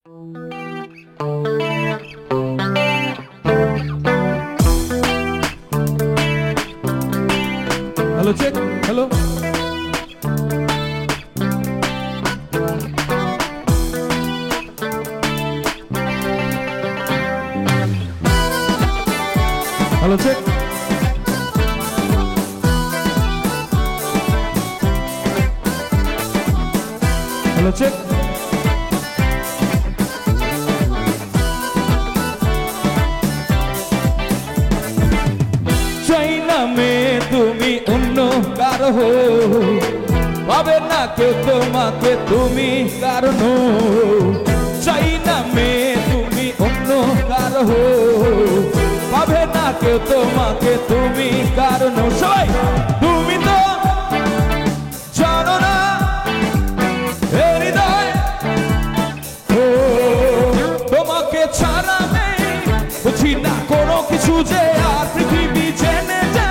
Hello, check. Hello. Hello, check. Hello, check. China में तुम्ही उन्नो कारो हो, पावे ना क्यों तुम्हाके तुम्ही कारो नो। China में तुम्ही उन्नो कारो हो, पावे ना क्यों तुम्हाके तुम्ही कारो नो। सबाई तुम्ही तो जानो ना हृदय ओ তোমাকে ছাড়া নেই বুঝি না কোনো কিছু যে আর পৃথিবী জেনে যা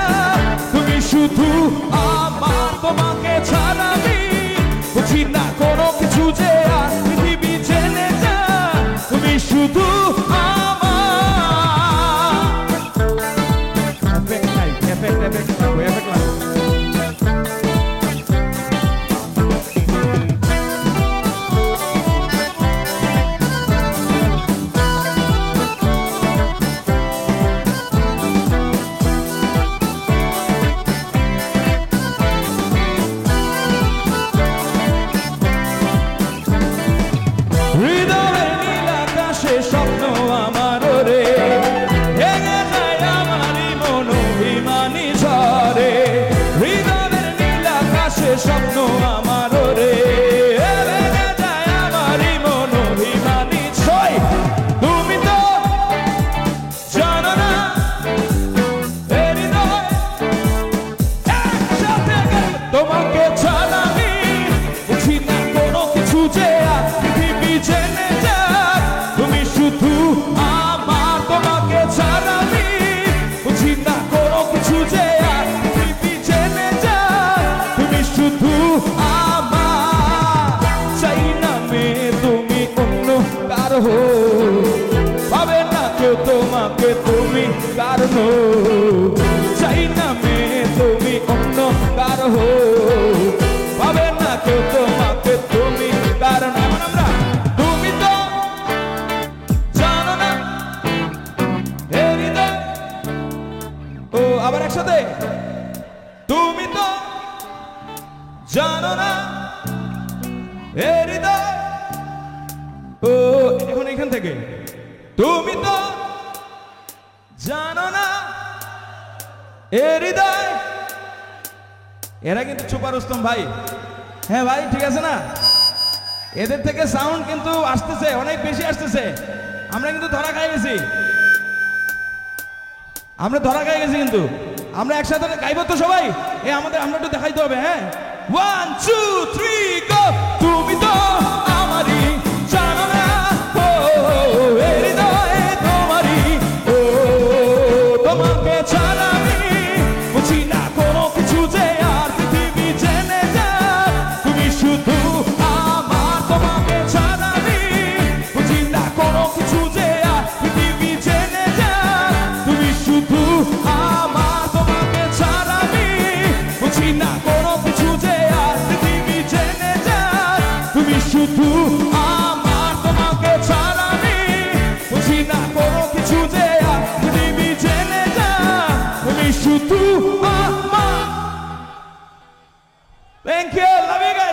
তুমি শুধু আমার তোমাকে ছাড়া নেই বুঝি না কোনো কিছু যে আর পৃথিবী জেনে যা তুমি শুধু হৃদয়ের নীল আকাশে স্বপ্ন আমার রে ভেঙে যায় আমারই মন অভিমানী ঝড়ে হৃদয়ের নীল আকাশে স্বপ্ন আমার রে ভেঙে যায় আমারই মন অভিমানী ছয় তুমি তো জানো না হৃদয় একসাথে তোমাকে ছাড়া আমি বুঝি না কোনো কিছু যে জেনে যা তুমি শুধু আমার তোমাকে ছাড়া আমি বুঝি না কোনো কিছু যে আর পৃথিবী জেনে যা তুমি শুধু আমার চাই না মেয়ে তুমি অন্য কারো পাবে না কেউ তোমাকে তুমি কারণ চাই না মেয়ে তুমি অন্য কারো পাবে না কেউ তোমাকে তুমি কারণ আমরা আবার একসাথে তুমি তো জানো না হৃদয় ও এখন এখান থেকে তুমি তো জানো না হৃদয় এরা কিন্তু চুপা রুস্তম ভাই হ্যাঁ ভাই ঠিক আছে না এদের থেকে সাউন্ড কিন্তু আসতেছে অনেক বেশি আসতেছে আমরা কিন্তু ধরা খাই গেছি আমরা ধরা খাই গেছি কিন্তু আমরা একসাথে গাইবো তো সবাই আমরা একটু দেখাইতে হবে হ্যাঁ 1 2 3 গো তুমি তো আমারই জানো না ও হৃদয় তোমারই ও তোমাকে ছাড়া আমি বুঝি না কোনো কিছু যে আর পৃথিবী জেনে যা তুমি শুধু আমার তোমাকে ছাড়া আমি বুঝি না কোনো কিছু যে আর পৃথিবী জেনে যা তুমি শুধু আমার তোমাকে ছাড়া আমি বুঝি না কোনো কিছু যে আর পৃথিবী জেনে যা তুমি শুধু আমার তোমাকে ছাড়া আমি বুঝি না কোনো কিছু যে আর পৃথিবী জেনে যা তুমি শুধু আমার Thank you, love you guys.